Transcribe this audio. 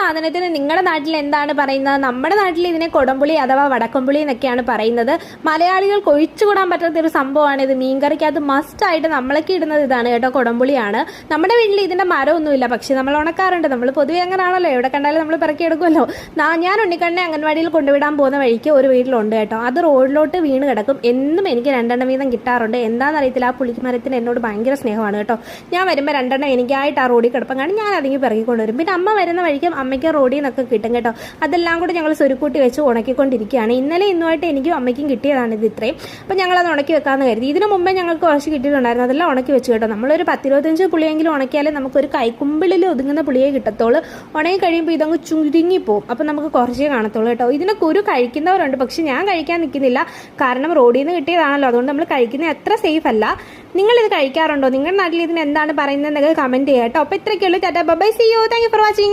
സാധനത്തിന് നിങ്ങളുടെ നാട്ടിൽ എന്താണ് പറയുന്നത്? നമ്മുടെ നാട്ടിൽ ഇതിനെ കൊടംപുളി അഥവാ വടക്കംപുളി എന്നൊക്കെയാണ് പറയുന്നത്. മലയാളികൾക്ക് ഒഴിച്ചുകൂടാൻ പറ്റാത്ത ഒരു സംഭവമാണ് ഇത്. മീൻകറിക്കകത്ത് മസ്റ്റ് ആയിട്ട് നമ്മളൊക്കെ ഇടുന്നത് ഇതാണ് കേട്ടോ, കൊടംപുളിയാണ്. നമ്മുടെ വീട്ടിൽ ഇതിന്റെ മരമൊന്നുമില്ല, പക്ഷെ നമ്മൾ ഉണക്കാറുണ്ട്. നമ്മൾ പൊതുവെ അങ്ങനെയാണല്ലോ, എവിടെ കണ്ടാലും നമ്മൾ പിറക്കി എടുക്കുമല്ലോ. ഞാൻ ഉണ്ണിക്കണ്ണനെ അംഗൻവാടിയിൽ കൊണ്ടുവിടാൻ പോകുന്ന വഴിക്ക് ഒരു വീട്ടിലുണ്ട് കേട്ടോ. അത് റോഡിലോട്ട് വീണ് കിടക്കും. എന്നും എനിക്ക് 2 വീതം കിട്ടാറുണ്ട്. എന്താണെന്നറിയത്തില്ല, ആ പുളിമരത്തിന് എന്നോട് ഭയങ്കര സ്നേഹമാണ് കേട്ടോ. ഞാൻ വരുമ്പോൾ 2 എനിക്കായിട്ട് ആ റോഡിൽ കിടപ്പം കാണും. ഞാൻ അതിങ്ങ് പിറക്കി കൊണ്ടുവരും. പിന്നെ അമ്മ വരുന്ന വഴിക്കും അമ്മയ്ക്ക് റോഡിൽ നിന്നൊക്കെ കിട്ടും കേട്ടോ. അതെല്ലാം കൂടി ഞങ്ങൾ സ്വരുക്കൂട്ടി വെച്ച് ഉണക്കിക്കൊണ്ടിരിക്കുകയാണ്. ഇന്നലെ ഇന്നുമായിട്ട് എനിക്കും അമ്മയ്ക്കും കിട്ടിയതാണ് ഇത് ഇത്രയും. അപ്പം ഞങ്ങളത് ഉണക്കി വെക്കാമെന്ന് കരുതി. ഇതിനു മുമ്പേ ഞങ്ങൾക്ക് കുറച്ച് കിട്ടിയിട്ടുണ്ടായിരുന്നു. അതെല്ലാം ഉണക്കി വെച്ച് കേട്ടോ. നമ്മളൊരു 10-25 പുളിയെങ്കിലും ഉണക്കിയാലേ നമുക്കൊരു കൈക്കുമ്പിളിൽ ഒതുങ്ങുന്ന പുളിയെ കിട്ടത്തുള്ളൂ. ഉണങ്ങി കഴിയുമ്പോൾ ഇതങ്ങ് ചുരുങ്ങിപ്പോവും. അപ്പം നമുക്ക് കുറച്ചേ കാണത്തുള്ളൂ കേട്ടോ. ഇതിനെ കുരു കഴിക്കുന്നവരുണ്ട്, പക്ഷെ ഞാൻ കഴിക്കാൻ നിൽക്കുന്നില്ല. കാരണം റോഡിൽ നിന്ന് കിട്ടിയതാണല്ലോ. അതുകൊണ്ട് നമ്മൾ കഴിക്കുന്നത് അത്ര സേഫ് അല്ല. നിങ്ങളിത് കഴിക്കാറുണ്ടോ? നിങ്ങളുടെ നാട്ടിൽ ഇതിന് എന്താണ് പറയുന്നത് എന്നൊക്കെ കമൻറ്റ് ചെയ്യാം കേട്ടോ. അപ്പോൾ ഇത്രയൊക്കെയുള്ളൂ. Tata bye, see you, thank you for watching.